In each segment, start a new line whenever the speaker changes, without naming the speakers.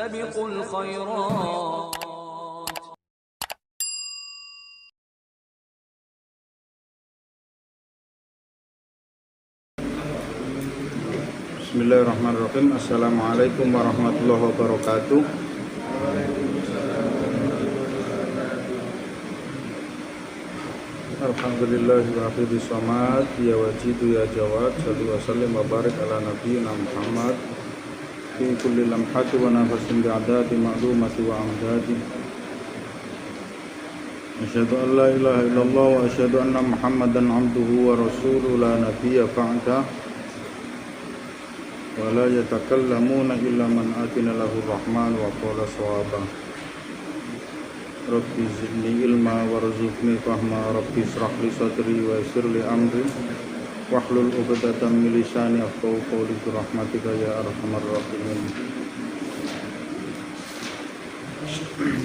فاستبقوا الخيرات.
Bismillahirrahmanirrahim. Assalamualaikum warahmatullahi wabarakatuh. Alhamdulillahi wahidis samad, ya wajidu ya jawad, salli wa sallim wa barik ala nabiyyina Muhammad fi kulli lamhati wa nafasin bi'adadi ma'lumati wa amdadi. Asyhadu an la ilaha illallah wa asyhadu anna Muhammadan abduhu wa rasuluhu la nabiyya ba'dah. Wa la yatakallamuna illa man atina lahu rahman wa qala shawaba. Rabbi zidni ilma warzuqni fahma. Rabbi israh li sadri wa yassir li amri wahlul 'uqdatam min lisani yafqahu qawli bi rahmatika ya arhamar rahimin.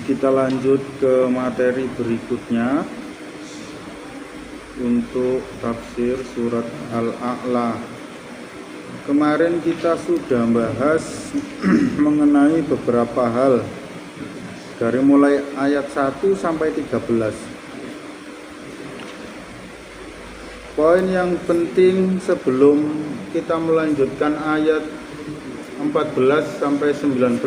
Kita lanjut ke materi berikutnya untuk tafsir surat Al-A'la. Kemarin kita sudah bahas mengenai beberapa hal dari mulai ayat 1 sampai 13. Poin yang penting sebelum kita melanjutkan ayat 14 sampai 19,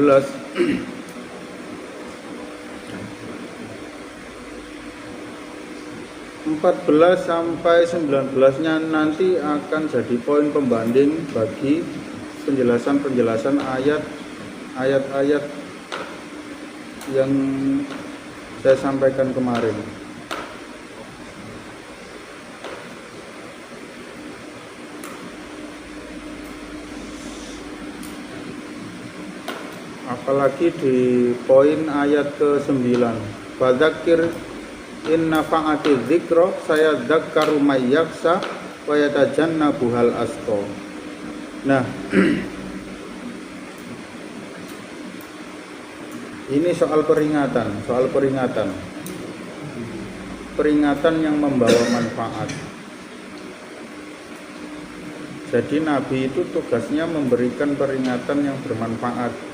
sampai 19-nya nanti akan jadi poin pembanding bagi penjelasan-penjelasan ayat-ayat yang saya sampaikan kemarin. Apalagi di poin ayat ke-9, fadzakir in nafa'ati dzikra sayadzakkaru may yakhsha wa yatajannabuhal ashqa. Nah, ini soal peringatan yang membawa manfaat. Jadi Nabi itu tugasnya memberikan peringatan yang bermanfaat.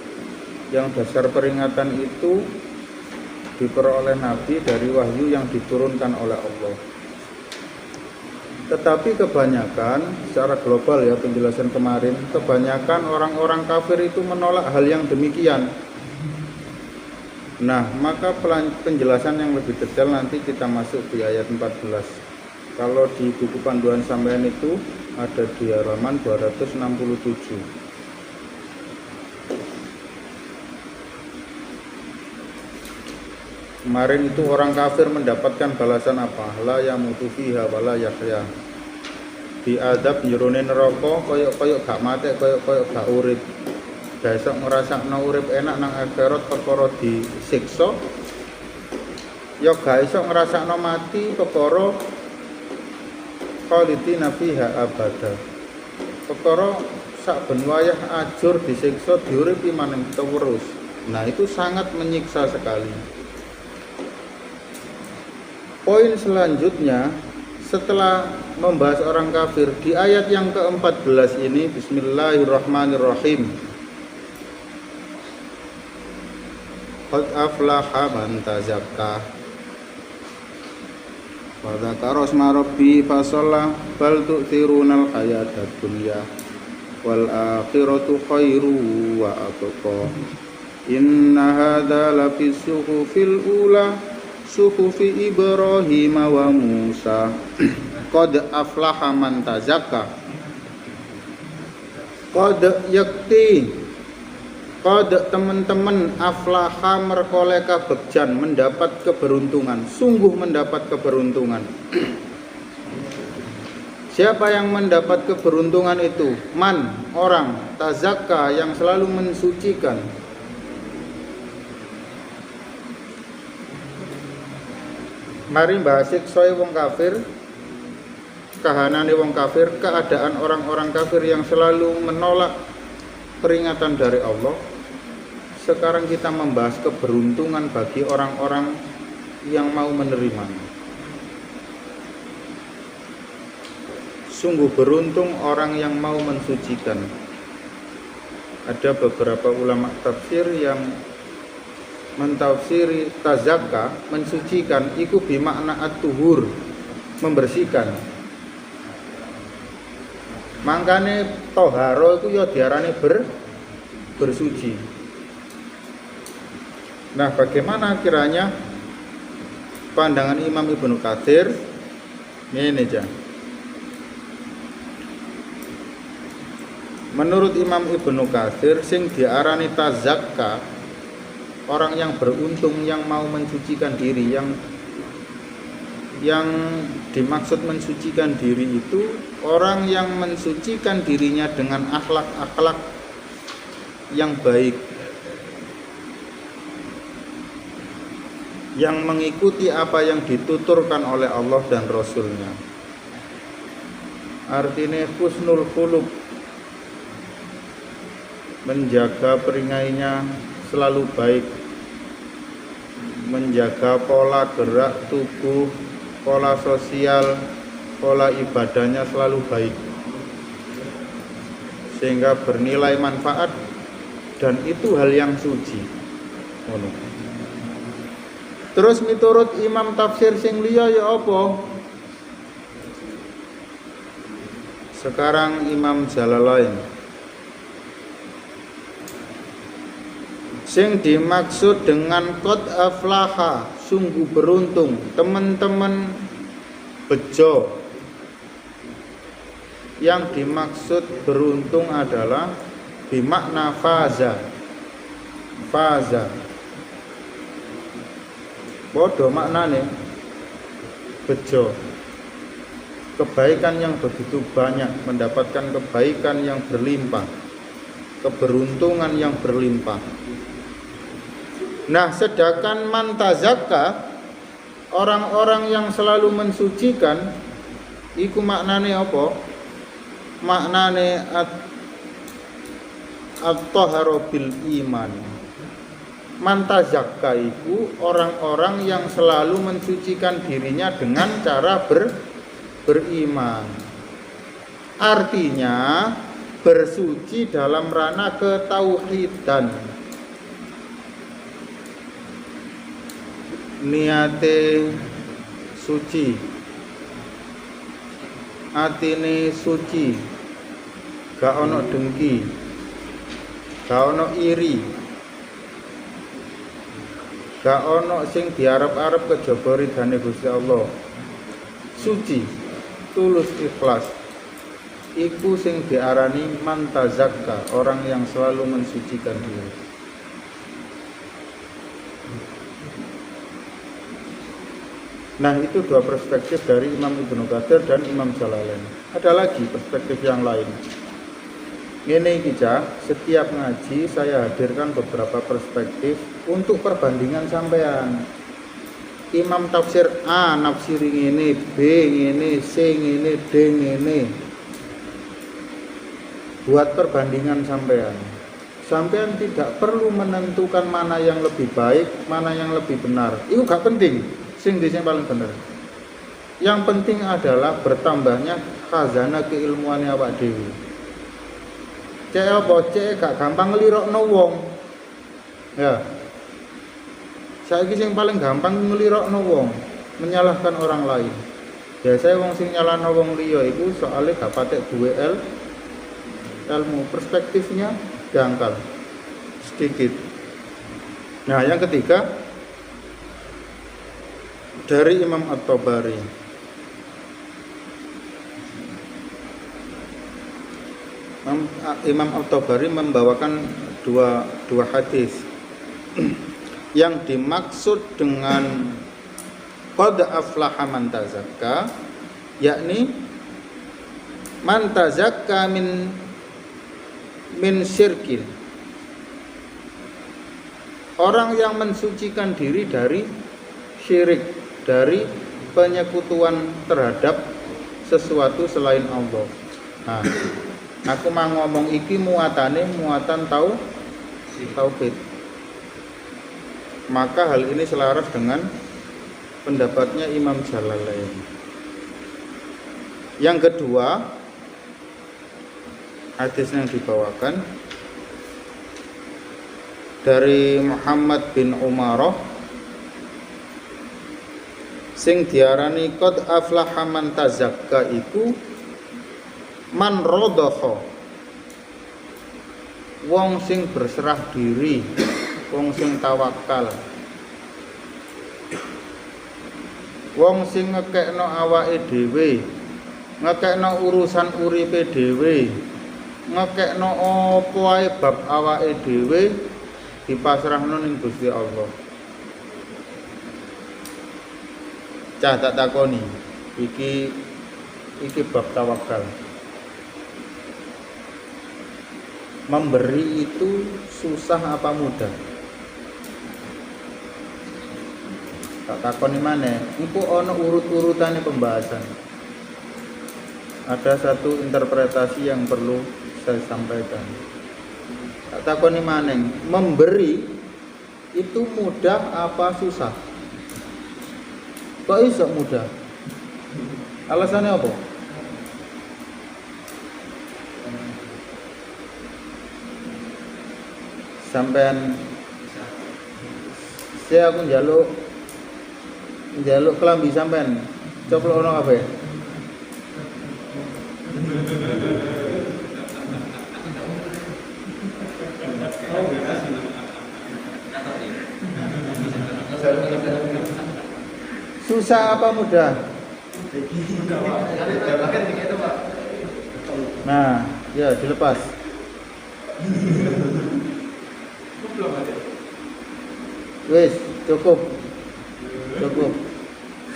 Yang dasar peringatan itu diperoleh Nabi dari wahyu yang diturunkan oleh Allah. Tetapi kebanyakan, secara global ya penjelasan kemarin, kebanyakan orang-orang kafir itu menolak hal yang demikian. Nah, maka penjelasan yang lebih detail nanti kita masuk di ayat 14. Kalau di buku panduan sampean itu ada di halaman 267. Kemarin itu orang kafir mendapatkan balasan apa? La yamutu fiha wa la yahya. Diadab njroné neraka kaya gak mati, kaya gak urip. Besok ngrasakno urip enak nang akhirat perkara disiksa. Ya gak iso ngrasakno mati perkara khalidina fiha abada. Perkara sak ben wayah ajur disiksa diuripi maning terus. Nah, itu sangat menyiksa sekali. Poin selanjutnya setelah membahas orang kafir di ayat yang ke-14 ini, bismillahirrahmanirrahim. Qad aflaha man tazakka wa dzakara isma rabbi fasalla bal tu'thirunal hayatad dunya wal akhiratu khairu wa abqa. Inna hadza lafis suhufil ula suhufi Ibrahim wa Musa. Qad aflaha man tazakka. Qad yakti. Qad teman-teman aflaha merkoleh kabegjan, mendapat keberuntungan, sungguh mendapat keberuntungan. Siapa yang mendapat keberuntungan itu? Man, orang, tazakka yang selalu mensucikan. Mari bahas siksa wong kafir, kahanane wong kafir, keadaan orang-orang kafir yang selalu menolak peringatan dari Allah. Sekarang kita membahas keberuntungan bagi orang-orang yang mau menerimanya. Sungguh beruntung orang yang mau mensucikan. ada beberapa ulama tafsir yang mentafsiri tazakka, mensucikan, iku bimakna at-tuhur, membersihkan. Mangkane toharo iku ya diarani bersuci. Nah, bagaimana kiranya pandangan Imam Ibnu Katsir? Ini aja. Menurut Imam Ibnu Katsir, sing diarani tazakka, orang yang beruntung, yang mau mensucikan diri, yang dimaksud mensucikan diri itu orang yang mensucikan dirinya dengan akhlak-akhlak yang baik, yang mengikuti apa yang dituturkan oleh Allah dan Rasulnya. Artinya husnul khuluq, menjaga peringainya selalu baik, menjaga pola gerak tubuh, pola sosial, pola ibadahnya selalu baik, sehingga bernilai manfaat, dan itu hal yang suci. Terus miturut Imam tafsir sing liya ya apa? Sekarang Imam Jalalain, sing dimaksud dengan qad aflaha, sungguh beruntung, teman-teman bejo. Yang dimaksud beruntung adalah bimakna faza. Bodoh maknane bejo. Kebaikan yang begitu banyak, mendapatkan kebaikan yang berlimpah, keberuntungan yang berlimpah. Nah, sedangkan man tazakka, orang-orang yang selalu mensucikan, iku maknane apa? Maknane at-tahara bil iman. Man tazakka iku orang-orang yang selalu mensucikan dirinya dengan cara beriman. Artinya bersuci dalam ranah ketauhidan. Niate suci, atine suci, gak ono dengki, gak ono iri, gak ono sing diarep-arep kejaba ridane Gusti Allah. Suci, tulus, ikhlas, iku sing diarani man tazakka, orang yang selalu mensucikan diri. Nah, itu dua perspektif dari Imam Ibnu Katsir dan Imam Jalalain. Ada lagi perspektif yang lain. Ini kita setiap ngaji saya hadirkan beberapa perspektif untuk perbandingan sampean. Imam tafsir A nafsiri ini, B ini, C ini, D ini. Buat perbandingan sampean. Sampean tidak perlu menentukan mana yang lebih baik, mana yang lebih benar. Itu gak penting. Sing paling benar. Yang penting adalah bertambahnya khazanah keilmuannya awak dhewe. Cek apa? Cek gak gampang ngelirokno wong. Ya. Saiki sing paling gampang ngelirokno wong, menyalahkan orang lain. Biasanya wong sing nyalahno wong liya iku soalnya gak patek duwe ilmu, perspektifnya dangkal sedikit. Nah, yang ketiga dari Imam At-Tabari. Imam At-Tabari membawakan dua hadis. Yang dimaksud dengan qad aflaha man tazakka, yakni man tazakka min syirkin. Orang yang mensucikan diri dari syirik, dari penyekutuan terhadap sesuatu selain Allah. Nah, aku mau ngomong iki muatan tauhid. Maka hal ini selaras dengan pendapatnya Imam Jalalain. Yang kedua, hadis yang dibawakan dari Muhammad bin Umarah sing diarani qad aflaha man tazakka iku man radha wong sing berserah diri, wong sing tawakal, wong sing ngekekno awake dhewe, ngekekno urusan uripe dhewe, ngekekno apa ae bab awake dhewe dipasrahno ning Gusti Allah. Cah tak takoni, iki bab tawakal. Memberi itu susah apa mudah? Tak takoni maneh, engko ana urut-urutane pembahasan. Ada satu interpretasi yang perlu saya sampaikan. Tak takoni maneh, memberi itu mudah apa susah? Kok iso mudah? Alasannya apa? Sampean saya aku njaluk kelambi sampean coplokno kabeh. Susah apa mudah? Nah, ya dilepas. Wes, cukup.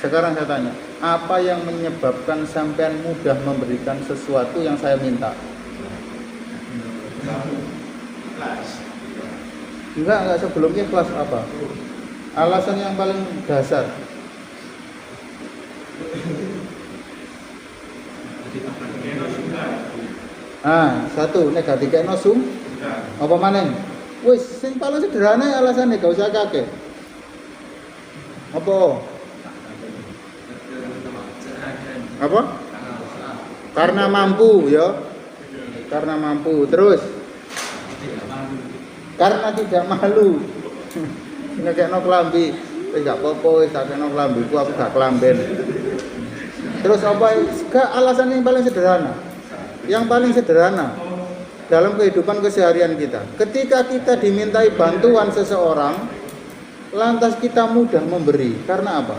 Sekarang saya tanya, apa yang menyebabkan sampean mudah memberikan sesuatu yang saya minta? Enggak sebelumnya kelas apa? Alasan yang paling dasar. Satu nek gak dikekno sum apa maneng? Wis sing paling sederhana alasane gak usah kakek. Apa? Karena mampu ya. Karena mampu. Terus karena tidak malu. Ngekekno klambi, wis gak apa-apa wis tak kekno klambiku aku gak klamben. Terus apa? Alasan yang paling sederhana. Yang paling sederhana dalam kehidupan keseharian kita. Ketika kita dimintai bantuan seseorang, lantas kita mudah memberi. Karena apa?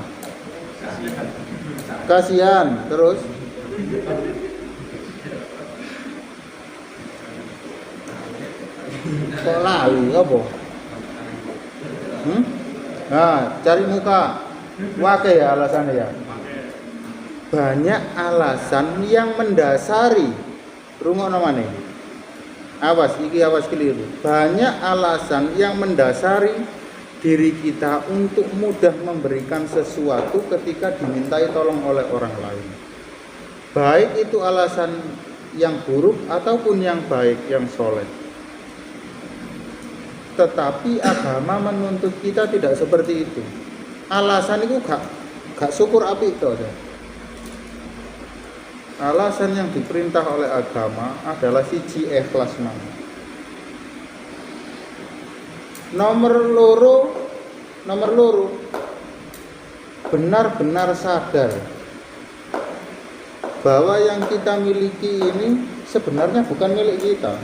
Kasihan. Terus kok lali apa? Cari muka. Wake ya alasannya ya. Banyak alasan yang mendasari. Rungokno maneh. Awas keliru. Banyak alasan yang mendasari diri kita untuk mudah memberikan sesuatu ketika dimintai tolong oleh orang lain. Baik itu alasan yang buruk ataupun yang baik, yang soleh. Tetapi agama menuntut kita tidak seperti itu. Alasan itu gak syukur apik to. Alasan yang diperintah oleh agama adalah siji ikhlas mang. Nomor loro benar-benar sadar bahwa yang kita miliki ini sebenarnya bukan milik kita.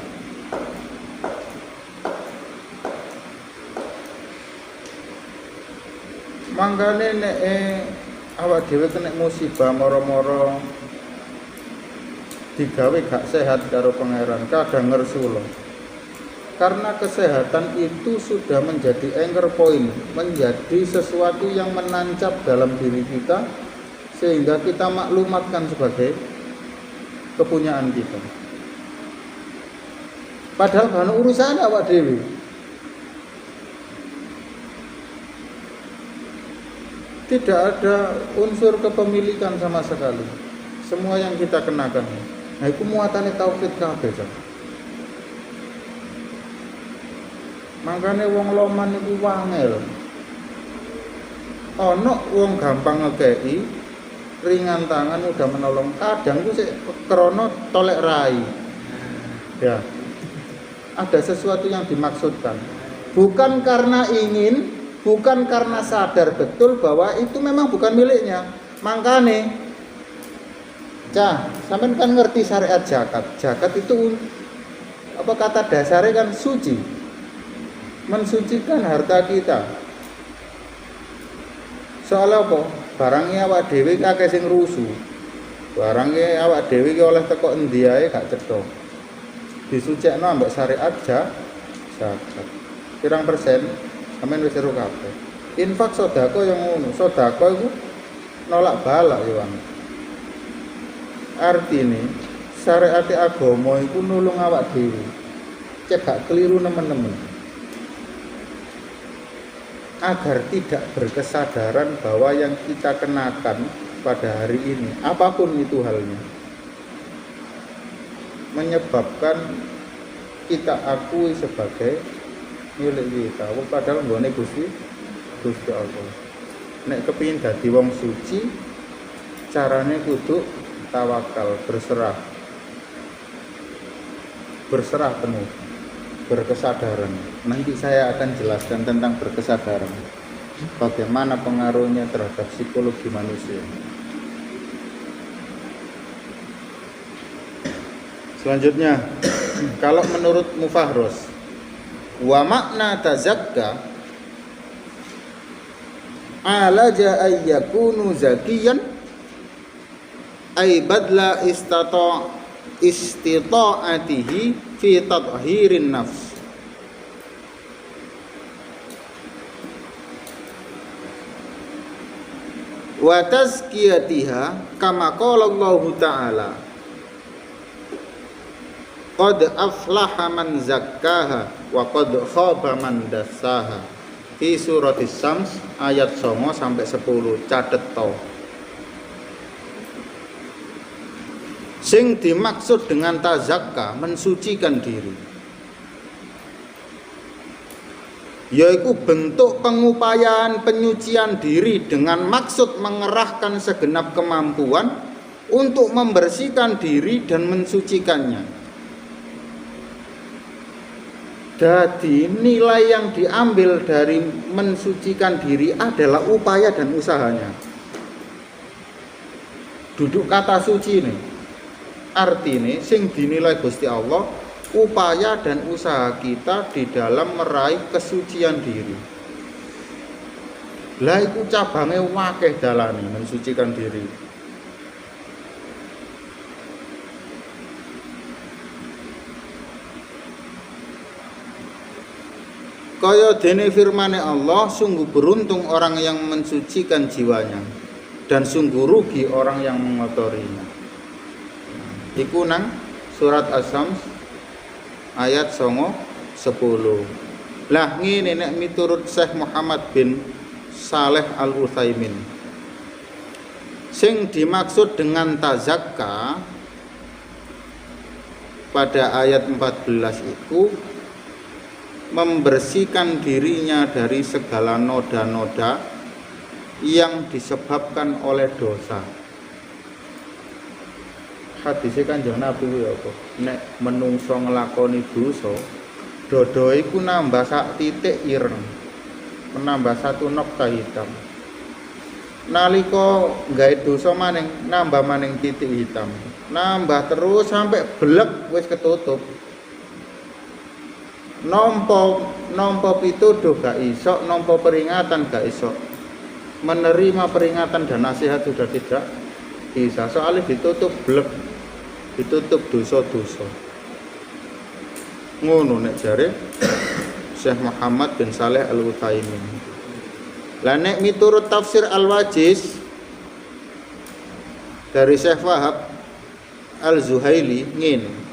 Mangkane nek awak dhewe kena musibah moro-moro digawe gak sehat karo pangeran, kadang ngersula. Karena kesehatan itu sudah menjadi anchor point, menjadi sesuatu yang menancap dalam diri kita sehingga kita maklumatkan sebagai kepunyaan kita. Padahal kan urusan awak dhewe. Tidak ada unsur kepemilikan sama sekali. Semua yang kita kenakan. Nah, iku muatane tauhid kabeh, Cak. Mangkane wong loman iku wangel. Ana wong gampang ngekeki, ringan tangan udah menolong. Kadang ku sik krana tolek rai. Ya. Ada sesuatu yang dimaksudkan. Bukan karena ingin, bukan karena sadar betul bahwa itu memang bukan miliknya. Makanya sampean kan ngerti syariat zakat. Zakat itu apa kata dasarnya kan suci. Mensucikan harta kita. Soalnya apa? Barangnya awak dhewe akeh sing rusuh. Barangnya awak dhewe ki oleh teko endi ae gak cetha. Disucikno ambek syariat zakat. Pirang persen sampean wis ero kabeh. Infak sedekah yang ngono. Sedekah iku nolak balak ya, Bang. Artine syariat agama iku nulung awak dhewe. Cek gak keliru nemen-nemen. Agar tidak berkesadaran bahwa yang kita kenakan pada hari ini, apapun itu halnya, menyebabkan kita akui sebagai milik kita. Padahal nggone Gusti Allah. Nek kepingin dadi wong suci, carane kudu tawakal, berserah penuh, berkesadaran. Nanti saya akan jelaskan tentang berkesadaran, bagaimana pengaruhnya terhadap psikologi manusia. Selanjutnya, kalau menurut Mufahros, wa makna tazakka alaja ayyakunu zakiyan ay badla istita'atihi fi tadhirin nafs. Wa tazkiyatiha kama qala Allah Ta'ala qad aflaha man zakkaha wa qad khaba man dassaha. Di surat As-Sams ayat 9 sampai 10 catet to. Sing dimaksud dengan tazakka mensucikan diri, yaitu bentuk pengupayaan penyucian diri dengan maksud mengerahkan segenap kemampuan untuk membersihkan diri dan mensucikannya. Jadi nilai yang diambil dari mensucikan diri adalah upaya dan usahanya. Duduk kata suci ini artinya sing dinilai Gusti Allah upaya dan usaha kita di dalam meraih kesucian diri. Lah iku cabange wakeh dalane mensucikan diri. Kaya dene firmane Allah, sungguh beruntung orang yang mensucikan jiwanya dan sungguh rugi orang yang mengotorinya. Iku nang surat As-Sams ayat 10. Lah ngene nek miturut Syekh Muhammad bin Saleh Al-Utsaimin, sing dimaksud dengan tazakka pada ayat 14 itu membersihkan dirinya dari segala noda-noda yang disebabkan oleh dosa. Hadise Kanjeng Nabi ya apa? Nek menungso nglakoni dosa, dodo iku nambah sak titik ireng, menambah satu nokta hitam. Nalika gawe dosa maning, nambah maning titik hitam. Nambah terus sampai blek wis ketutup. Nompo pituduh gak iso, nompo peringatan gak iso, menerima peringatan dan nasihat sudah tidak bisa, soalnya ditutup blek, ditutup dosa-dosa. Ngono nek jare Syekh Muhammad bin Saleh Al-Utsaimin. Lah nek miturut tafsir Al-Wajiz dari Syekh Wahab Al-Zuhaili ngene,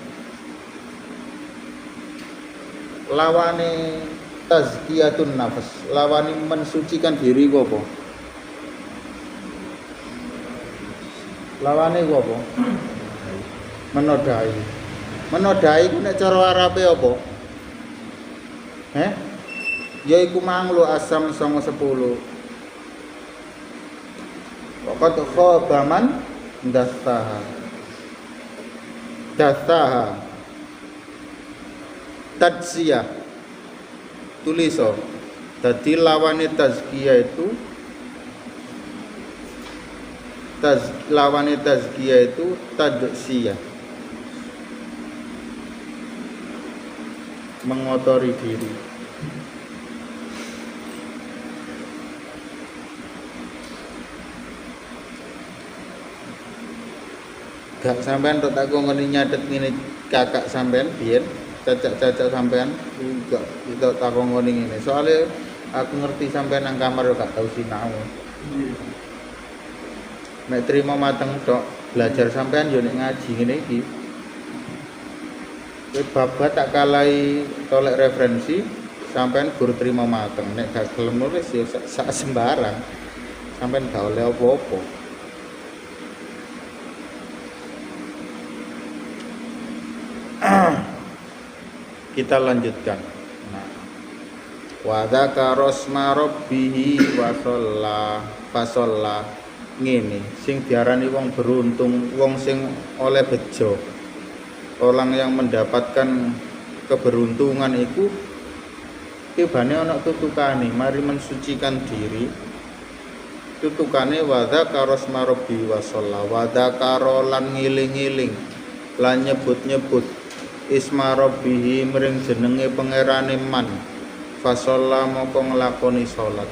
lawane tazkiyatun nafs, lawane mensucikan diri ku apa? Lawane ku apa? Menodai. Menodai ku nek cara Arabe apa? Yaiku manglu asam 10. Waqad khaba man dassaha. Tadziyah tuliso. Dadi lawane tazkiyah itu tadsiyah, mengotori diri. Gak sampean tok tak ngoni nyatet ngene kakak sampean biyen cacak-cacak sampean gak itu tak ngoni ngene. Soale aku ngerti sampean nang kamar gak tau sinau. Nek trimo mateng tok belajar sampean yo nek ngaji ngene iki. Bapak tak kalai tolek referensi sampean guru terima mateng nek gak gelem nulis ya sak sembarang sampean gak oleh apa-apa. Kita lanjutkan. Nah, wa dzakara asma rabbih wa shalla ngene sing diarani wong beruntung, wong sing oleh bejo. Orang yang mendapatkan keberuntungan itu tibane ana tutukane mari mensucikan diri. Tutukane wa dzakara asma rabbih wa shalla wa dzakara lan ngiling-ngiling lan nyebut-nyebut isma rabbihi mring jenenge pangerane man fasalla moko nglakoni salat.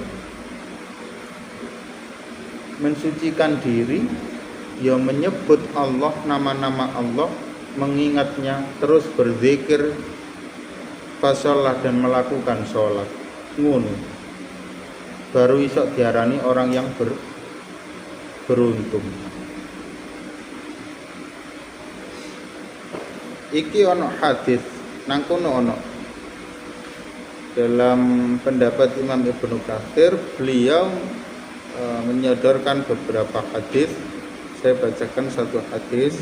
Mensucikan diri ya menyebut Allah, nama-nama Allah, mengingatnya, terus berzikir, fasalla dan melakukan salat. Ngono baru iso diarani orang yang beruntung. Iki ono hadis nang kono ono dalam pendapat Imam Ibnu Katsir, beliau menyodorkan beberapa hadis. Saya bacakan satu hadis.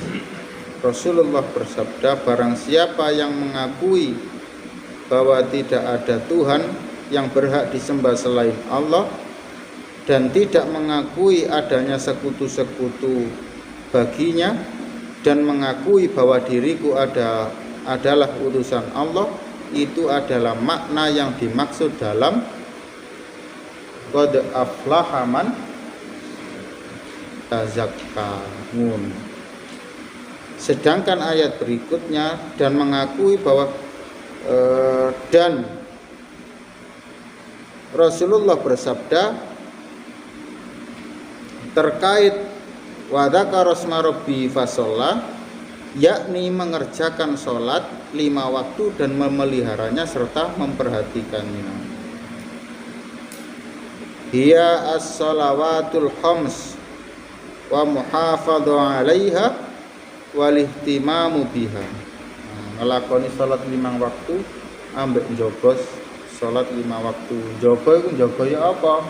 Rasulullah bersabda, barang siapa yang mengakui bahwa tidak ada Tuhan yang berhak disembah selain Allah dan tidak mengakui adanya sekutu-sekutu baginya dan mengakui bahwa diriku adalah utusan Allah, itu adalah makna yang dimaksud dalam qad aflaha man tazakka. Sedangkan ayat berikutnya dan mengakui bahwa dan Rasulullah bersabda terkait wa dzakara asma rabbi fasalla, yakni mengerjakan sholat 5 waktu dan memeliharanya serta memperhatikannya. Hiya as-shalawatul khams wa muhafadhu 'alaiha wal ihtimamu biha. Nglakoni sholat 5 waktu ambek njogo sholat 5 waktu. Njogo iku njogo ya apa?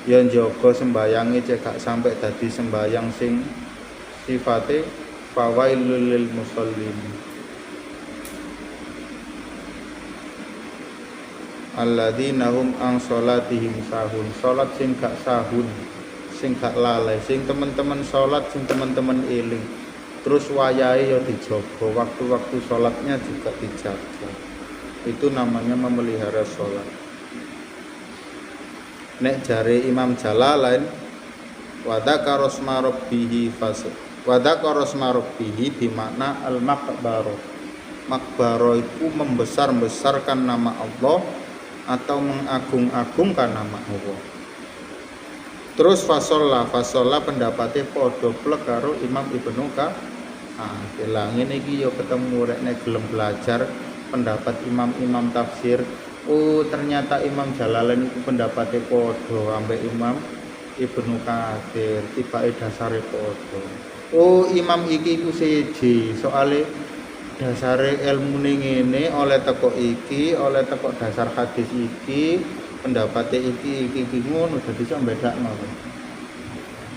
Ya njogo sembayange cek gak sampai dadi sembayang sing sifate fawailul lil musallin alladzina hum an sholatihim sahun. Salat sing gak sahun, sing gak lalai, sing teman-teman salat sing teman-teman eling. Terus wayahe ya dijaga, waktu-waktu salatnya juga dijaga. Itu namanya memelihara salat. Nek jare Imam Jalalain wa dzakara asma rabbih wa dzakara asma rabbih bimakna al-maqbaro. Maqbaro itu membesar-besarkan nama Allah atau mengagung-agungkan nama Allah. Terus fasolla pendapatnya podo plek karo Imam Ibnu Katsir. Ngene iki yo ketemu rek nek gelem belajar pendapat imam-imam tafsir. Oh ternyata Imam Jalalain itu pendapatnya podo ambek Imam Ibnu Katsir, tibake dasare podo. Oh Imam iki ku siji, soale dasare ilmune ngene oleh teko iki, oleh teko dasar hadis iki, pendapatnya iki ngono dadi iso bedakno.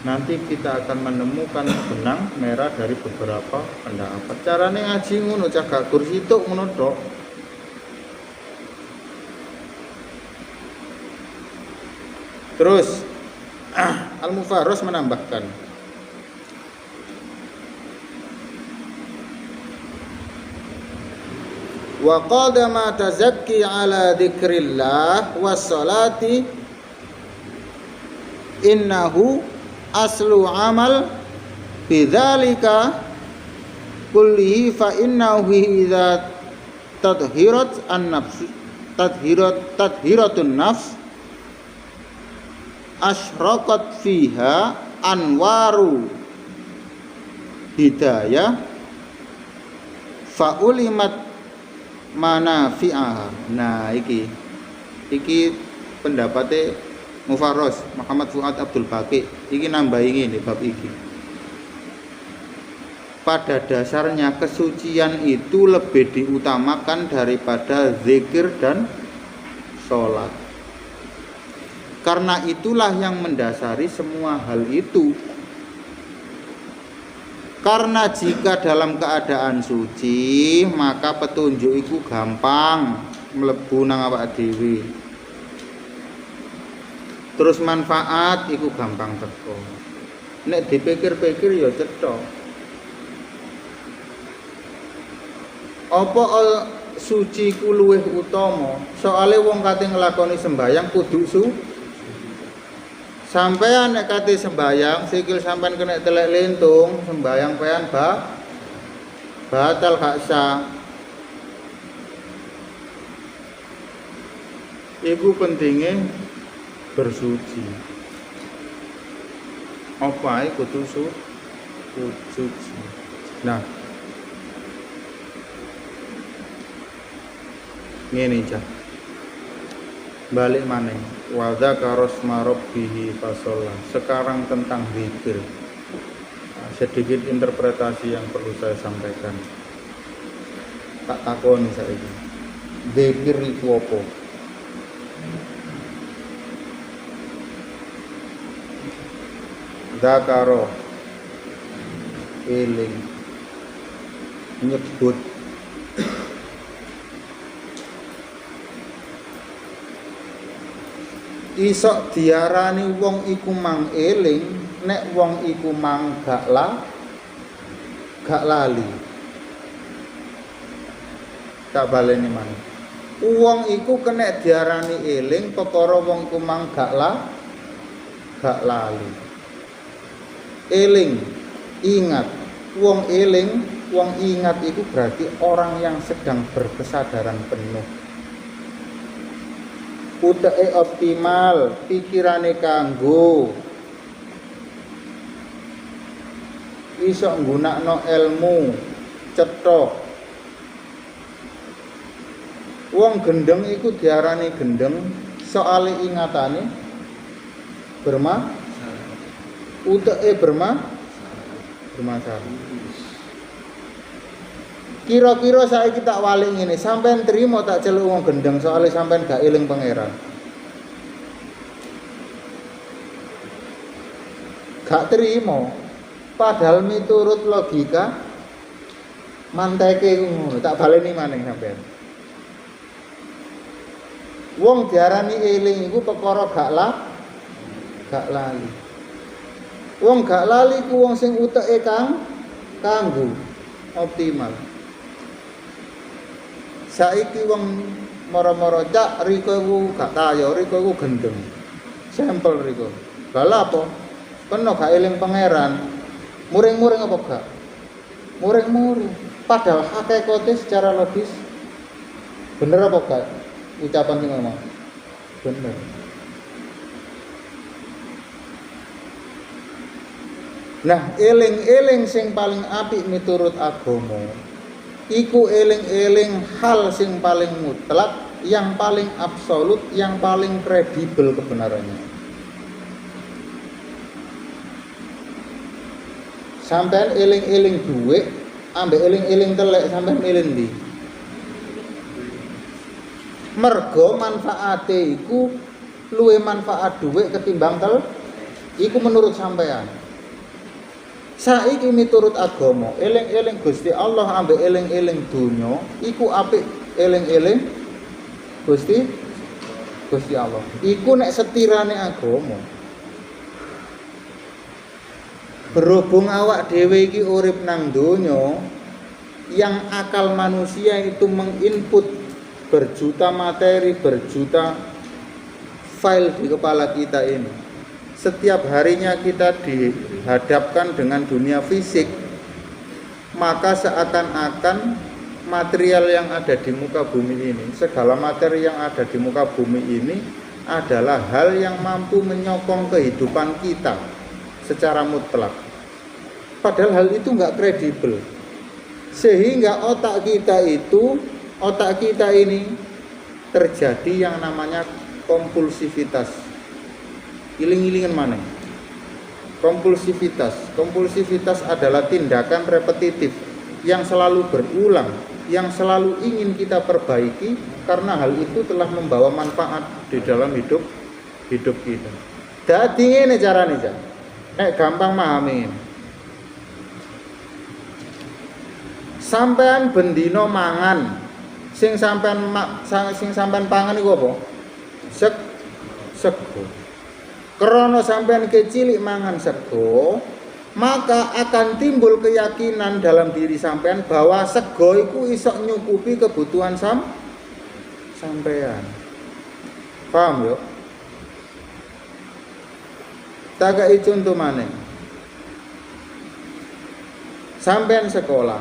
Nanti kita akan menemukan benang merah dari beberapa pendapat. Carane ngaji ngono, cah gak kursi tok ngono tok. Terus Al-Mufarros menambahkan wa qadama tazakki ala dzikrillah wassalati innahu aslu amal bidzalika kullihi fa innahu idza tadhirat an-nafs tadhiratun nafs asyraqat fiha anwaru hidayah fa ulimat manafi'aha. Nah iki pendapatnya Mufarros Muhammad Fuad Abdul Baqi iki nambahi ngene bab iki. Pada dasarnya kesucian itu lebih diutamakan daripada zikir dan sholat. Karena itulah yang mendasari semua hal itu. Karena jika dalam keadaan suci, maka petunjuk itu gampang mlebu nang awak dhewe. Terus manfaat iku gampang teko. Nek dipikir-pikir ya cetha. Apa suci ku luwih utama? Soale wong kate nglakoni sembayang kudu sampean nek kate sembayang sikil sampean kena telek lentung, sembayang pean batal gak sah. Iku pentingnya bersuci. Apa iku kudu suci. Nah, ngene cah. Balik maneh. Wa dzakara asma rabbih fasalla. Sekarang tentang zikir. Nah, sedikit interpretasi yang perlu saya sampaikan. Tak takoni saiki. Zikir itu apa? Dzakara eling nyebut isok diarani wong iku mang eling nek wong iku mang gak lali. Tak baleni maneh. Wong iku kena diarani eling perkara wong iku mang gak lali. Eling, ingat. Wong eling, wong ingat itu berarti orang yang sedang berkesadaran penuh. Uteke optimal, pikirane kanggo iso nggunakno ilmu cetha. Wong gendeng iku diarani gendeng soale ingatane uteke bermasalah. Kira-kira saiki tak walik ngene, sampean trimo tak celuk wong gendeng soalnya sampean gak eling pangeran. Gak trimo. Padahal miturut logika manteke ngono, tak baleni maning sampean. Wong diarani eling iku perkara gak lali. Wong gak lali ku wong sing uteke kanggo optimal. Saiki wong moro-moro cak riko iku gak kaya, riko iku gendeng. Sampel riko. Lah apa? Kena gak eling pangeran. Muring-muring apa gak? Muring-muring. Padahal hakikate secara logis bener apa gak? Ucapan sing ngomong. Bener. Nah, eling-eling sing paling apik miturut agama iku eling-eling hal sing paling mutlak, yang paling absolut, yang paling kredibel kebenarannya. Sampean eling-eling duit, ambek eling-eling telek, sampean eling ndi? Mergo manfaate iku luwih manfaat duit ketimbang iku menurut sampean. Saiki miturut agama, eling-eling Gusti Allah ambek eling-eling donya iku apik eling-eling Gusti Allah. Iku nek setirane agama. Berhubung awak dhewe iki urip nang donya, yang akal manusia itu menginput berjuta materi, berjuta file di kepala kita ini. Setiap harinya kita dihadapkan dengan dunia fisik, maka seakan-akan material yang ada di muka bumi ini, segala materi yang ada di muka bumi ini adalah hal yang mampu menyokong kehidupan kita secara mutlak. Padahal hal itu nggak kredibel. Sehingga otak kita ini terjadi yang namanya kompulsivitas. Iling-ilingan mana? Kompulsivitas adalah tindakan repetitif yang selalu berulang, yang selalu ingin kita perbaiki karena hal itu telah membawa manfaat di dalam hidup kita. Dadi ngene carane, Cak. Nek gampang memahami. Sampean bendino mangan, sing sampean pangan iku apa? Sego. Krana sampean kecilik mangan sego, maka akan timbul keyakinan dalam diri sampean bahwa sego iku iso nyukupi kebutuhan sampean. Paham yo? Tak kei contoh maneh. Sampean sekolah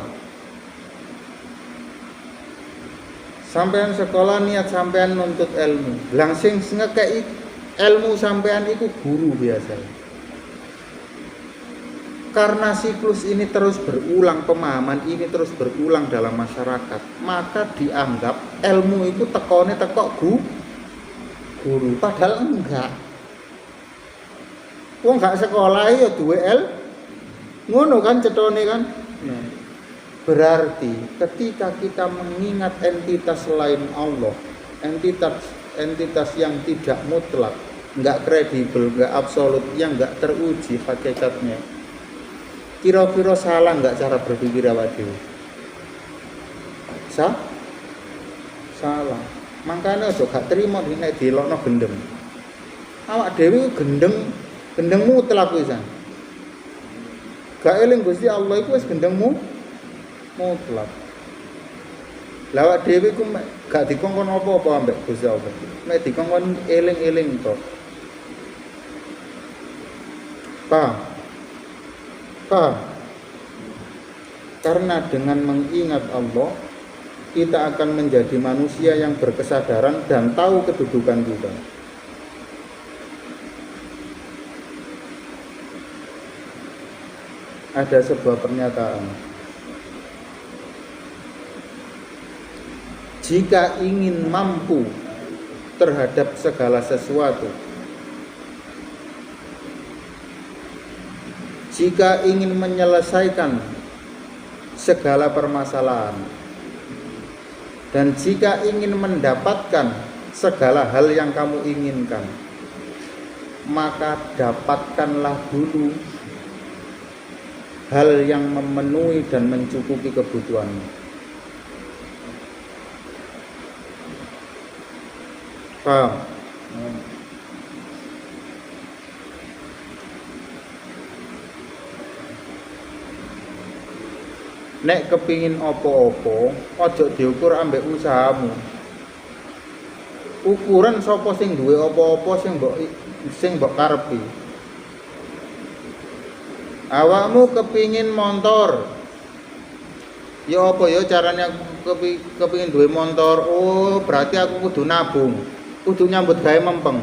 niat sampean nuntut ilmu. Langsing ngekei ilmu sampean itu guru biasa. Karena siklus ini terus berulang, pemahaman ini terus berulang dalam masyarakat, maka dianggap ilmu itu tekone tekok guru. Padahal enggak. Wong gak sekolah ya duwe ngono kan cetone kan. Nah, berarti ketika kita mengingat entitas selain Allah, entitas yang tidak mutlak, enggak kredibel, enggak absolut, yang enggak teruji hakikatnya, kira-kira salah enggak cara berpikir awak dhewe? Salah. Makanya aja gak trimo nek dilokno gendeng. Awak dhewe gendeng mutlak pisan. Gak eling Gusti Allah iku wis gendengmu mutlak. Lawak dhewe ku gak dikongkon apa-apa ambek Gusti Allah. Mek dikongkon eling-eling to. Paham? Karena dengan mengingat Allah, kita akan menjadi manusia yang berkesadaran dan tahu kedudukan kita. Ada sebuah pernyataan. Jika ingin mampu terhadap segala sesuatu, jika ingin menyelesaikan segala permasalahan, dan jika ingin mendapatkan segala hal yang kamu inginkan, maka dapatkanlah dulu hal yang memenuhi dan mencukupi kebutuhanmu. Paham? Nek kepingin opo-opo, ojo diukur ambek usahamu. Ukuran sapa sing duwe opo-opo sing mbok karepi. Awakmu kepingin motor, ya apa ya caranya kepingin duwe motor? Oh, berarti aku kudu nabung, kudu nyambut gawe mempeng,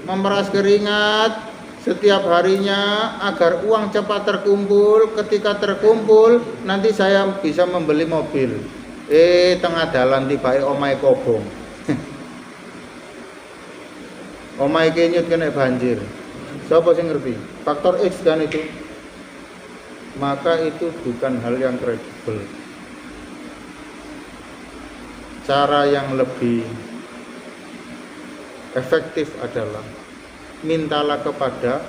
memeras keringat setiap harinya agar uang cepat terkumpul. Ketika terkumpul, nanti saya bisa membeli mobil. Tengah dalan tibae omahe kobong. Omahe kenyut kena banjir. Siapa sing ngerti? Faktor X kan itu. Maka itu bukan hal yang kredibel. Cara yang lebih efektif adalah mintalah kepada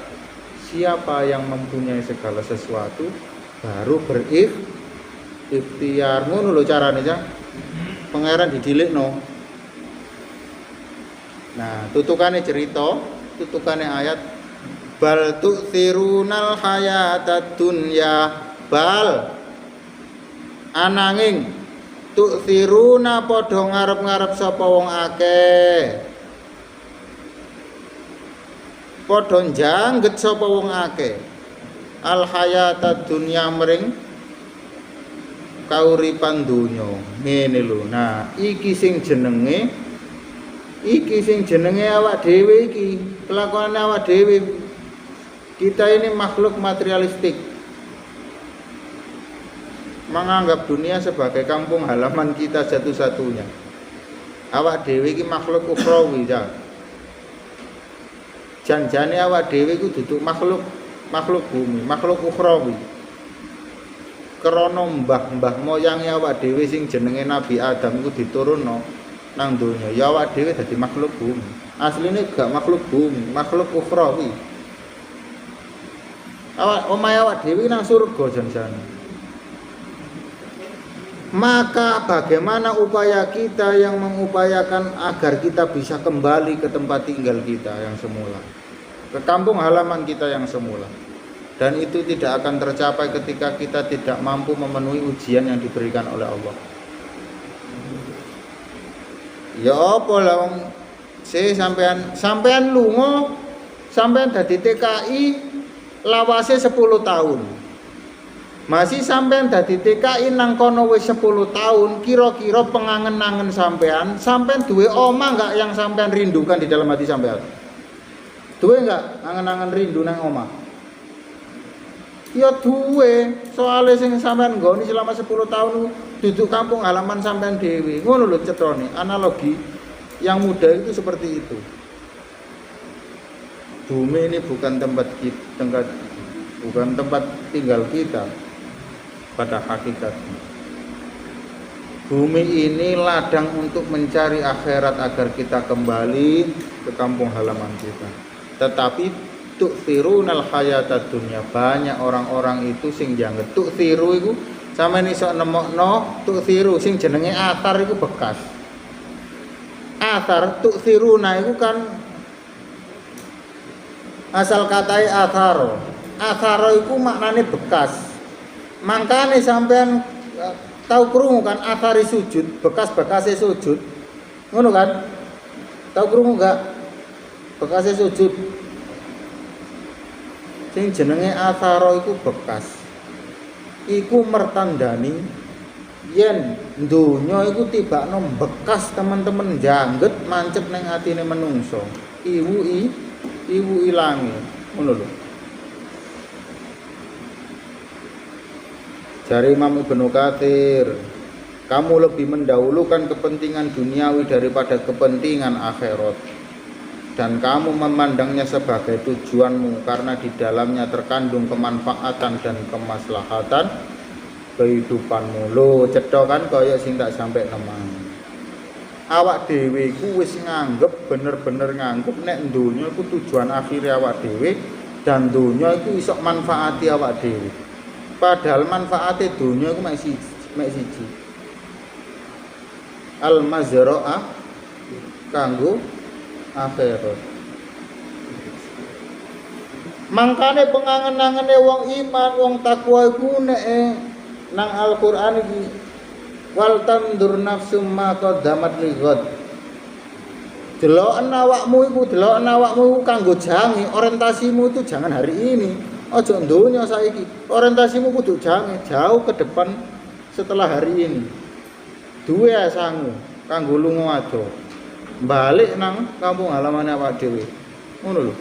siapa yang mempunyai segala sesuatu, baru berikhtiar. Ngono lho carane, Cak. Pangeran didilikno. Nah, tutukane cerita, tutukane ayat, bal tu'thirunal hayatad dunya bal ananging tu'thiruna padha ngarep-ngarep sapa wong akeh padha njangget sapa wong akeh al hayatad dunya mring kauripan donya ngene lho. Nah iki sing jenenge awak dhewe iki kelakuane awak dhewe. Kita ini makhluk materialistik, menganggap dunia sebagai kampung halaman kita satu-satunya. Awak dhewe iki makhluk ukhrawi ya. Janjane awak dhewe iku duduk makhluk bumi, makhluk ukhrawi. Krana mbah-mbah moyange awak dhewe sing jenenge Nabi Adam iku diturunno nang donya. Ya awak dhewe dadi makhluk bumi. Asline gak makhluk bumi, makhluk ukhrawi. Omahe awak dhewe nang surga jan-jane. Maka bagaimana upaya kita yang mengupayakan agar kita bisa kembali ke tempat tinggal kita yang semula, ke kampung halaman kita yang semula. Dan itu tidak akan tercapai ketika kita tidak mampu memenuhi ujian yang diberikan oleh Allah. Ya apa lah wong sampean lunga, sampean dadi TKI lawase 10 tahun. Masih sampean dadi TKI nang kono wis 10 tahun, kira-kira pengangen-angen sampean duwe omah enggak yang sampean rindukan di dalam hati sampean? Duwe enggak angen-angen rindu nang omah? Ya duwe, soalnya sing sampean nggoni selama 10 tahun duduk kampung halaman sampean dhewe. Ngono lho cetrone, analogi yang mudah itu seperti itu. Bumi ini bukan tempat tinggal kita pada hakikatnya. Bumi ini ladang untuk mencari akhirat agar kita kembali ke kampung halaman kita. Tetapi tu'thirunal hayatad dunya, banyak orang-orang itu sing jangget tu'thiru iku sampeyan iso nemokno tu'thiru sing jenenge athar iku bekas. Athar tu'thiruna iku kan asal katai atharo. Atharo iku maknane bekas. Mangkane sampean tahu krungu kan athari sujud, bekas-bekase sujud. Ngono kan? Tahu krungu enggak? Bekase sujud. Sing jenenge atharo iku bekas. Iku mertandani yen donya iku tibakno bekas teman-teman jangget mancep ning atine menungso. Iwu ilangi, ngono lho. Jari Imam Ibnu Katsir, kamu lebih mendahulukan kepentingan duniawi daripada kepentingan akhirat, dan kamu memandangnya sebagai tujuanmu karena di dalamnya terkandung kemanfaatan dan kemaslahatan kehidupanmu. Lho, cetha kan kaya sing tak sampe nemang. Awak dhewe iku wis nganggep bener-bener nganggep nek donya iku tujuan akhir awak dhewe dan donya iku iso manfaati awak dhewe. Padahal manfaate donya iku mek siji. Al mazra'ah kanggo akhirat. Mangkane pengangen-angene wong iman, wong takwa iku nek nang Al-Qur'an iki wal tandur nafsum ma qaddamat lighad. Deloken awakmu iku kanggo jange, orientasimu itu jangan hari ini. Aja donya saiki. Orientasimu kudu jange, jauh ke depan setelah hari ini. Duwe asamu kanggo lunga ado. Balik nang kampung halaman awak dhewe. Ngono lho.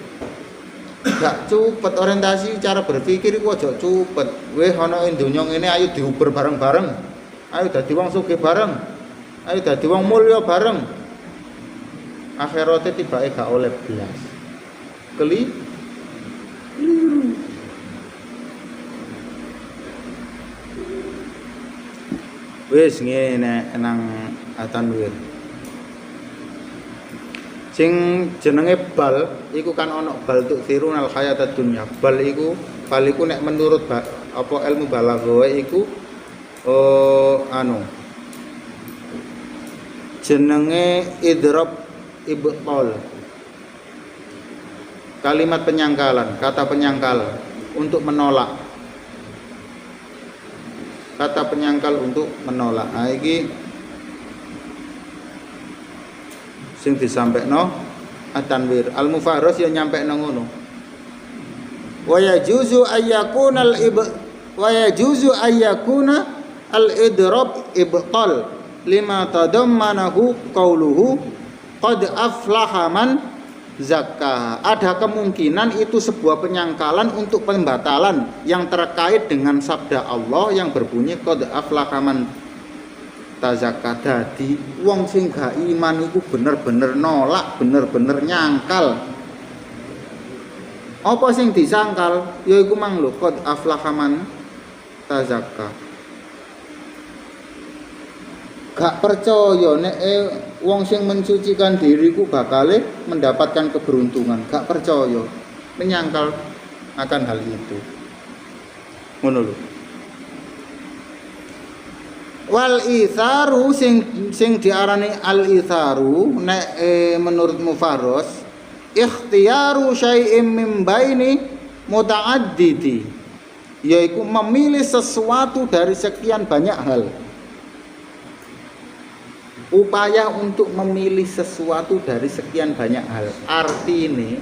Gak cupet orientasi cara berpikir iku aja cupet. Weh ana ing donya ngene ayo diuber bareng-bareng. Ayo dadi wong sugih bareng. Ayo dadi wong mulya bareng. Akhirate tibake gak oleh blas. Keliru. Wis ngene nang Atanwir. Sing jenenge bal iku kan ana bal tu'thirunal hayatad dunya. Bal iku nek menurut apa ilmu balaghah iku jenenge idrob ibtol. Kalimat penyangkalan, kata penyangkal untuk menolak. Kata penyangkal untuk menolak. Nah, iki sing disampaikan at-tanwir. Al-mufarros ya nyampe ngono. Wa yajuzu ayyakuna al-idrab ibtal lima tadammanahu qauluhu qad aflaha man zakkaha. Ada kemungkinan itu sebuah penyangkalan untuk pembatalan yang terkait dengan sabda Allah yang berbunyi qad aflaha man tazakka. Dadi wong sing gak iman iku bener-bener nolak, bener-bener nyangkal. Apa sing disangkal? Yaiku mang lho qad aflaha man tazakka. Gak percaya nek wong sing mensucikan diriku bakal mendapatkan keberuntungan. Gak percaya, menyangkal akan hal itu. Ngono lho. Wal itharu sing diarani al itharu nek menurut Mufarros ikhtiyaru syai'im min baini muta'addidi, yaitu memilih sesuatu dari sekian banyak hal. Upaya untuk memilih sesuatu dari sekian banyak hal. Arti ini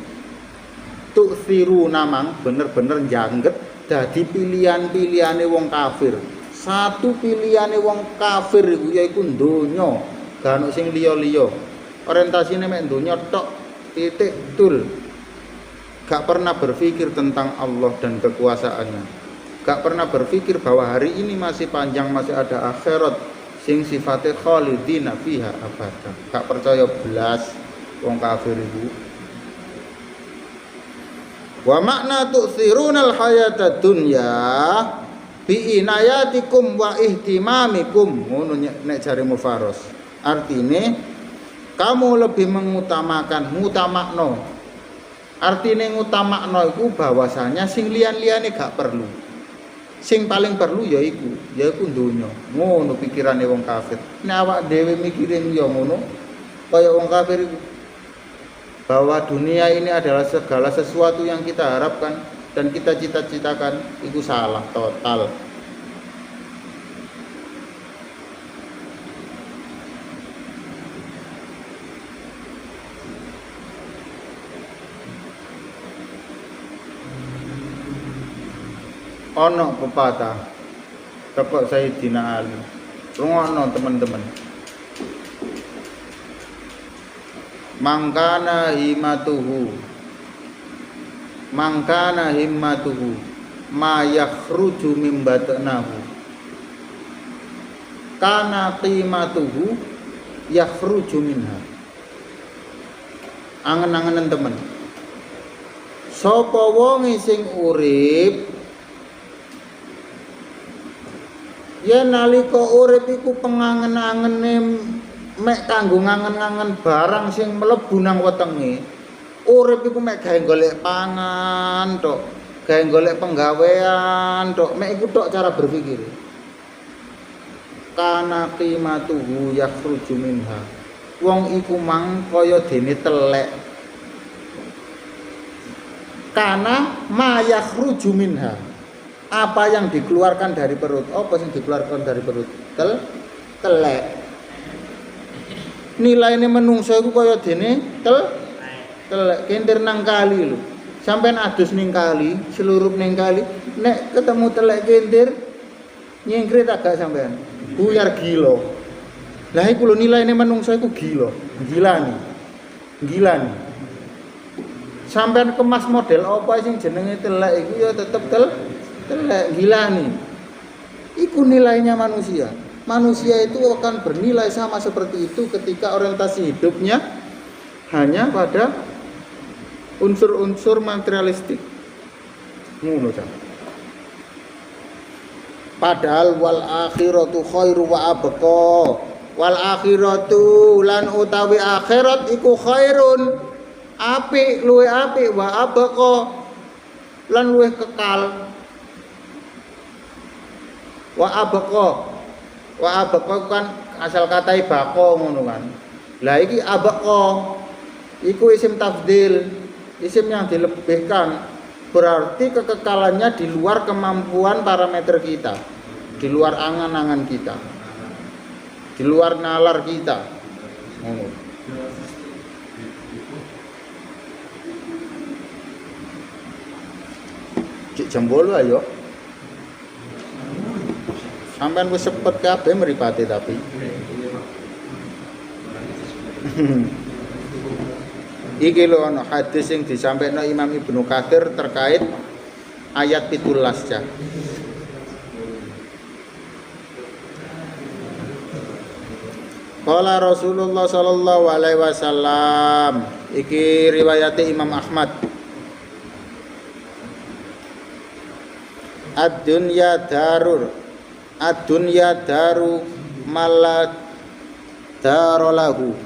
tuksiru namang bener-bener jangget dadi pilihan-pilihane wong kafir. Satu pilihane wong kafir iku yaiku donya, gak ono sing liya-liya. Orientasine mek donya tok, titik tul. Gak pernah berpikir tentang Allah dan kekuasaannya. Gak pernah berpikir bahwa hari ini masih panjang, masih ada akhirat sing sifatnya khalidina fiha abada. Gak percaya belas wong kafir iku. Wa makna tu'thirunal hayata dunya bi inayatikum wa ihtimamikum. Ngono nek jare Mufarros. Artine kamu lebih ngutamakno. Artine ngutamakno iku bahwasanya sing liyan-liyane gak perlu. Sing paling perlu yaiku donya. Ngono pikirane wong kafir. Nek awak dhewe mikirin ya ngono, kaya wong kafir iku. Bahwa dunia ini adalah segala sesuatu yang kita harapkan dan kita cita-citakan, itu salah total. Ono pepatah teko Sayyidina Ali. Rungokno teman-teman. Mangkana himmatuhu ma yakhruju mim batnahu kana qimatuhu yakhruju minha. Angen-angenen temen. Sapa wong sing urip yen nalika urip iku pengangen-angene mek kanggo ngangen-angen barang sing mlebu nang wetenge. Urip iku mek gawe golek pangan tok, gawe golek penggawean tok, mek iku tok cara berpikir. Kana qimatuhu yakhruju minha. Wong iku mang kaya dene telek. Kana ma yakhruju minha. Apa yang dikeluarkan dari perut? Apa yang dikeluarkan dari perut? Telek. Nilaine menungso iku kaya dene telek kentir nang kali lho. Sampeyan adus ning kali, selurup ning kali, nek ketemu telek kentir nyengkrit agak sampeyan. Buyar gila. Lah iku lho nilaine menungso iku gila. Gila nih. Sampeyan kemas model apa sing jenenge telek iku ya tetep telek gila nih. Iku nilainya manusia. Manusia itu akan bernilai sama seperti itu ketika orientasi hidupnya hanya pada unsur-unsur materialistik. Ngono ta. Padahal wal akhiratu khairu wa abqa. Wal akhiratu lan utawi akhirat iku khairun. Apik luwe apik wa abqa lan luwe kekal. Wa abqa kan asal katai bako ngono kan. Lah iki abqa iku isim tafdil Isim yang dilebihkan berarti kekekalannya di luar kemampuan parameter kita, di luar angan-angan kita, di luar nalar kita. Cik jempol ayo. Sampean wis sepet kabeh mripate tapi. Iki lho ana hadis sing disampaikan Imam Ibnu Katsir terkait ayat 17 cah. Qala Rasulullah sallallahu alaihi wasallam, iki riwayat Imam Ahmad. Ad-dunya daru malad darolahu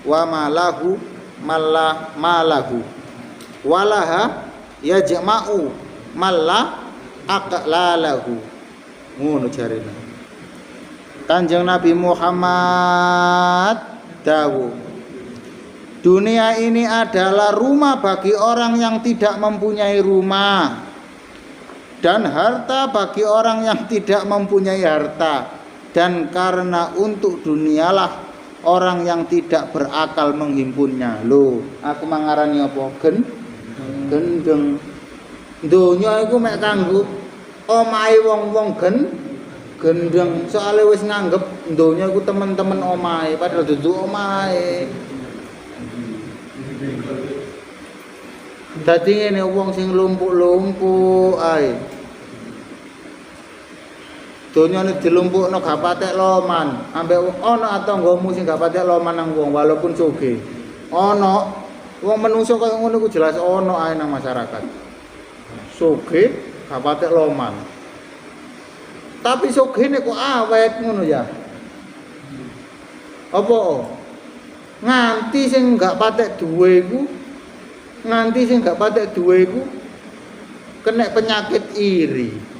wa malahu malahu walaha yajma'u malla aqlalahu. Ngono jarene Kanjeng Nabi Muhammad dawuh, dunia ini adalah rumah bagi orang yang tidak mempunyai rumah, dan harta bagi orang yang tidak mempunyai harta. Dan karena untuk dunialah orang yang tidak berakal menghimpunnya. Loh, aku mangarani apa? Gendeng. Donya iku mek kanggo omahe wong-wong gendeng. Soale wis nganggep donya iku temen-temen omahe, padahal dudu omahe. Dadi ngene wong sing lumpuk-lumpuk ae. Donyane dilumpukno gak patek loman, ambek ana tanggamu sing gak patek loman nang wong walaupun sugih. Ana wong menungso kaya ngono ku jelas ana ae nang masyarakat. Sugih gak patek loman. Tapi sugihne kok awet ngono ya. Apa? Nganti sing gak patek duwe iku, nganti sing gak patek duwe iku kena penyakit iri.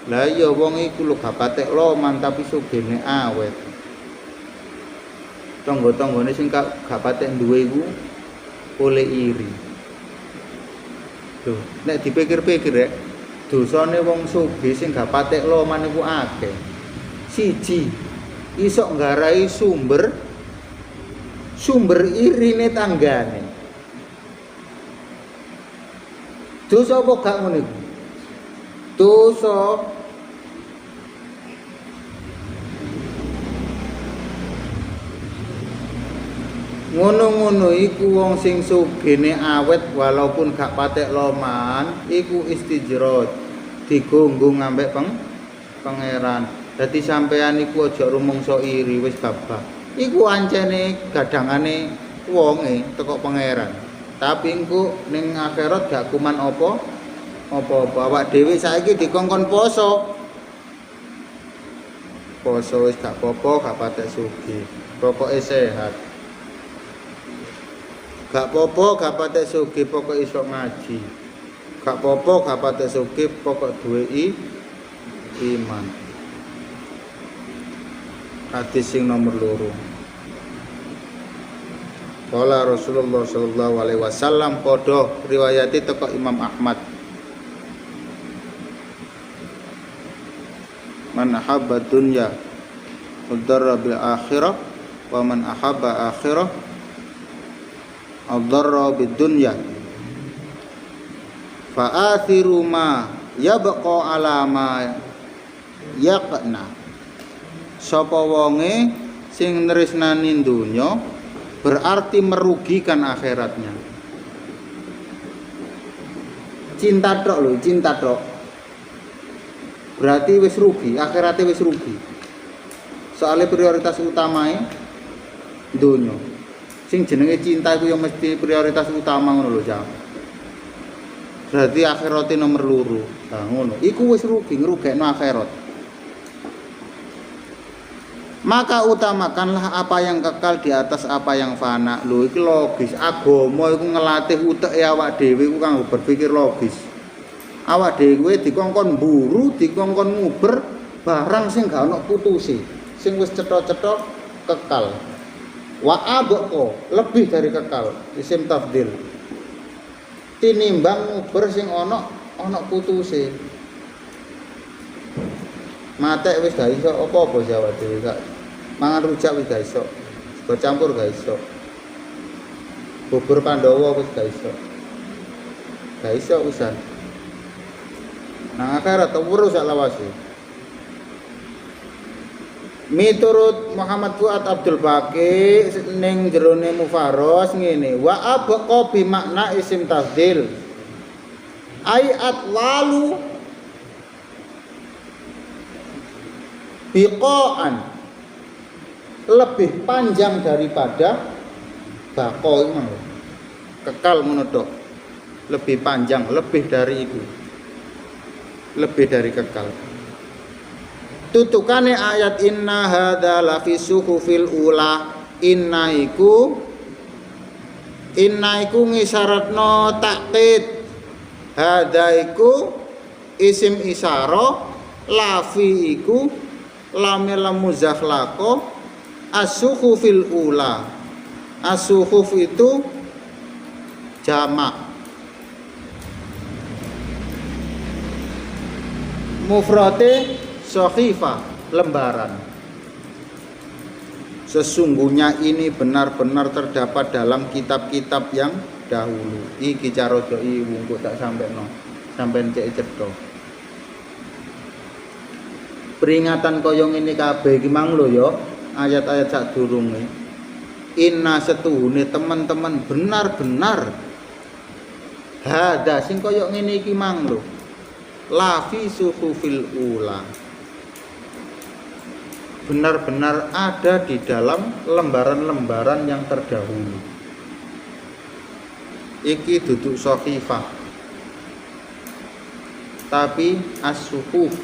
Lah iya wong iku lho gak patek loman tapi sugihne awet. Tangga-tanggane sing gak patek duwe iku oleh iri. Lho, nek dipikir-pikir rek, dosane wong sugih sing gak patek loman iku akeh. Siji, iso nggarai sumber irine tanggane. Dosa apa gak ngono iku? Dosa. Ngono-ngono iku wong sing sugihne awet walaupun gak patek loman iku istijrot, digunggung ambek pangeran. Dadi sampean iku aja rumangsa iri wis babak. Iku ancene gadangane wonge teko pangeran. Tapi engko ning akhirat gak kuman apa-apa. Awak dhewe saiki dikongkon poso. Poso wis gak apa-apa, gak patek sugih. Pokoke sehat. Gak apa-apa, gak patek sugih, pokok iso ngaji. Gak apa-apa, gak patek sugih, pokok duwe iman. Hadis sing nomor 2. Qala Rasulullah sallallahu alaihi wasallam, padha riwayati teko Imam Ahmad. Man ahabba dunya udarra bil akhirah wa man ahabba akhirah ad-darra bid-dunya fa athiru ma yabqa ala ma yaqna. Sapa wonge sing nresnani donya berarti merugikan akhiratnya. Cinta tok lho, cinta tok. Berarti wis rugi, akhiratnya wis rugi. Soalnya prioritas utamae donya. Sing jenenge cinta iku ya mesti prioritas utama ngono lho, Cak. Berarti akhirate nomor loro. Nah, ngono. Iku wis rugi, ngrugekno akhirat. Maka utamakanlah apa yang kekal di atas apa yang fana. Lho iki logis. Agama iku ngelatih uteke awak dhewe iku kanggo berpikir logis. Awak dhewe dikongkon mburu, dikongkon nguber barang sing gak ono putuse. Sing wis cetha-cetha kekal. Wa abqa lebih dari kekal isim tafdil. Tinimbang nguber sing ana putuse. Matek wis gak iso apa-apa Jawa dhewe gak. Mangan rujak wis gak iso. Sego campur gak iso. Bubur Pandhawa wis gak iso. Gak iso wisan. Nang akhirat weruh sak lawase. Miturut Muhammad Fuad Abdul Baqi ning jerone Mufaros ngene, wa abqa bi makna isim tafdil. Ayat lalu biqaan lebih panjang daripada baqo itu kekal menodok, lebih panjang, lebih dari itu, lebih dari kekal. Tutukane ayat inna hadza lafi suhufil ula. Inna iku ngisyaratno takkid. Hadza iku isim isyarah, lafi iku lamil muzaflaqo, as-suhufil ula. As-suhuf itu jamak. Mufrate Sohifah, lembaran. Sesungguhnya ini benar-benar terdapat dalam kitab-kitab yang dahulu. Iki cara doi wungku tak sampeno, sampean cek cetha. Peringatan koyong ini kabeh iki mang lho ya, ayat-ayat sadurunge. Inna setuhune teman-teman benar-benar hada sing koyok ngene iki mang lho. Lafi suhufil ula. Benar-benar ada di dalam lembaran-lembaran yang terdahulu. Iki duduk sohifah, tapi as-suhuf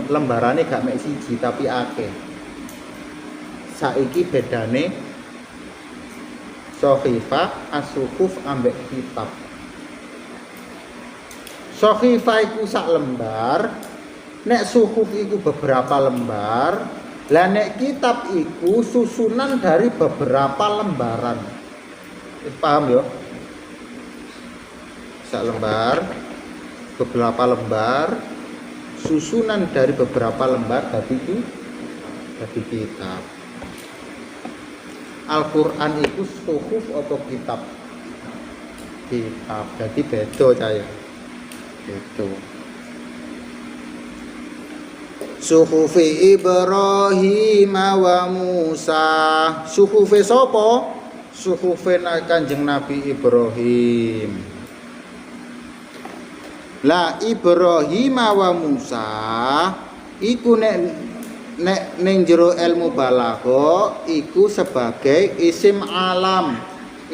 lembarane gak mek siji tapi akeh. Saiki bedane sohifah, as-suhuf ambek kitab. Sohifah iku sak lembar, nek suhuf iku beberapa lembar, lah nek kitab iku susunan dari beberapa lembaran. Paham ya? Sak lembar, beberapa lembar, susunan dari beberapa lembar dari kitab. Al-Qur'an itu suhuf atau kitab? Kitab. Jadi beda saya. Itu Suhufi Ibrahim wa Musa. Suhufi sapa? Suhufi Kanjeng Nabi Ibrahim. La Ibrahim wa Musa iku nek ning jero ilmu balagha iku sebagai isim alam.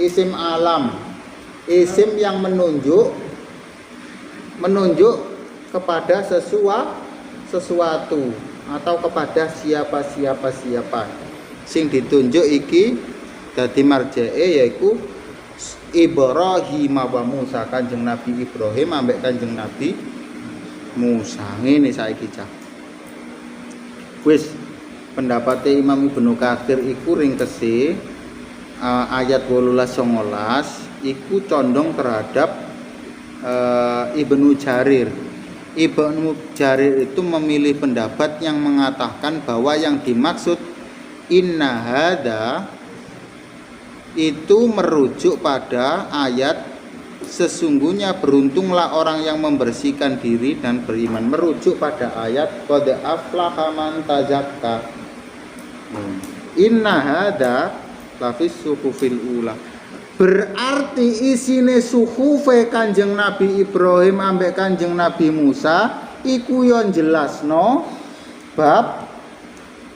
Isim alam. Isim yang menunjuk kepada sesuatu atau kepada siapa sing ditunjuk iki dadi marjae yaiku Ibrahim wa Musa, Kanjeng Nabi Ibrahim ambek Kanjeng Nabi Musa. Ngene saiki cah wis pendapate Imam Ibnu Katsir iku ringkese ayat 18-19 iku condong terhadap Ibnu Jarir. Ibnu Jarir itu memilih pendapat yang mengatakan bahwa yang dimaksud inna hada itu merujuk pada ayat sesungguhnya beruntunglah orang yang membersihkan diri dan beriman, merujuk pada ayat qad aflaha man tazakka. Inna hada lafis suhufil ula. Berarti isine suhufe Kanjeng Nabi Ibrahim ambek Kanjeng Nabi Musa iku yo jelasno bab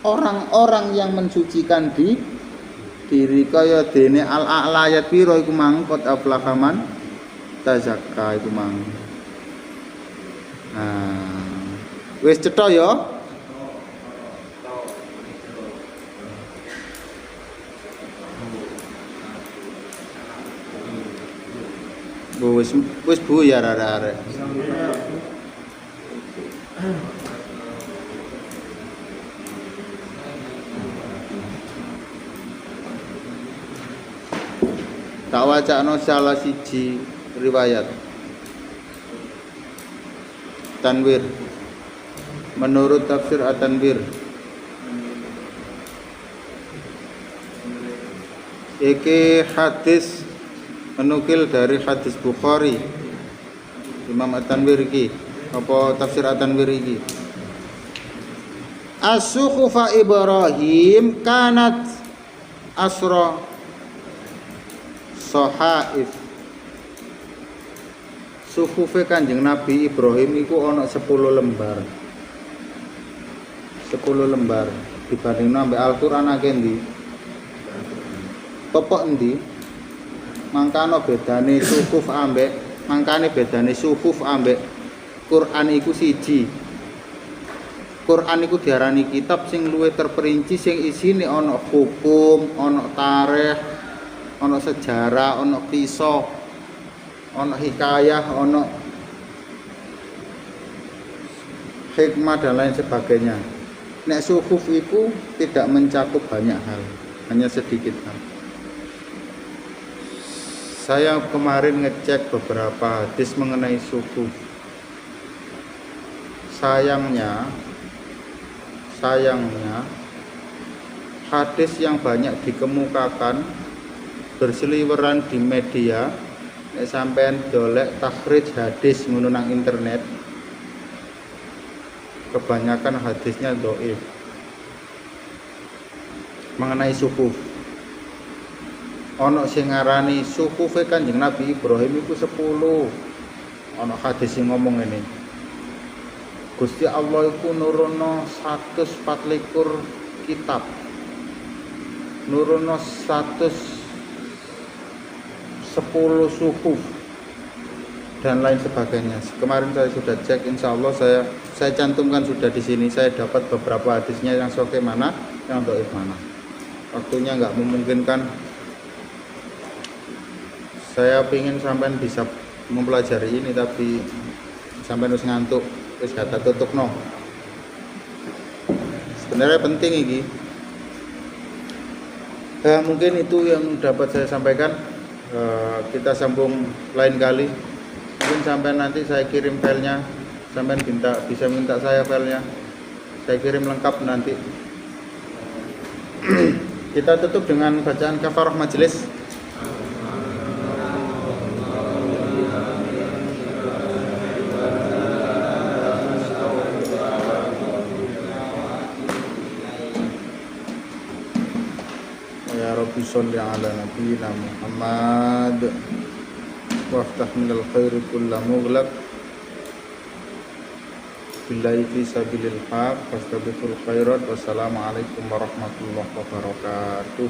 orang-orang yang mensucikan diri kaya dene al-a'la ayat piro iku mangkot aflaha man tazakka iku mang. Nah, wis cetha ya. Wis buyar arek-arek. Tak wacana salah siji riwayat Tanwir. Menurut tafsir At-Tanwir, iki hadis menukil dari hadis Bukhari. Imam At-Tanwir iki apa tafsir At-Tanwir iki? As-suhufa Ibrahim kanat asra sahaif. Suhufe Kanjeng Nabi Ibrahim iku ana 10 lembar. 10 lembar dibandingno ambek Al-Qur'an akeh ndi? Pepek endi? Mangkane bedane suhuf ambek Quran iku siji. Quran iku diarani kitab sing luwih terperinci, sing isine ana hukum, ana tarikh, ana sejarah, ana kisah, ana hikayah, ana hikmah dan lain sebagainya. Nek suhuf iku tidak mencakup banyak hal, hanya sedikit hal. Saya kemarin ngecek beberapa hadis mengenai suhuf. Sayangnya hadis yang banyak dikemukakan berseliweran di media, nek sampean dolek takhrij hadis ngono nang internet, kebanyakan hadisnya dhaif mengenai suhuf. Ana sing ngarani suhufe Kanjeng Nabi Ibrahim iku 10. Ana hadis sing ngomong ngene. Gusti Allah iku nurono 124 kitab. Nurono 110 suhuf dan lain sebagainya. Kemarin saya sudah cek, insya Allah saya cantumkan sudah di sini. Saya dapat beberapa hadisnya yang sahih mana, yang dhaif mana. Waktunya nggak memungkinkan. Saya ingin sampean bisa mempelajari ini, tapi sampean harus ngantuk. Wis kata tutup no. Sebenarnya penting ini. Mungkin itu yang dapat saya sampaikan. Kita sambung lain kali. Mungkin sampai nanti saya kirim filenya. Sampai bisa minta saya filenya. Saya kirim lengkap nanti. Kita tutup dengan bacaan kafarah majelis. Ya Rabbi sholli ala nabiyyina Muhammad waftah minal khairi kulla mughlaq billahi fi sabilil haq fastabiqul khairat. Wassalamualaikum warahmatullahi wabarakatuh.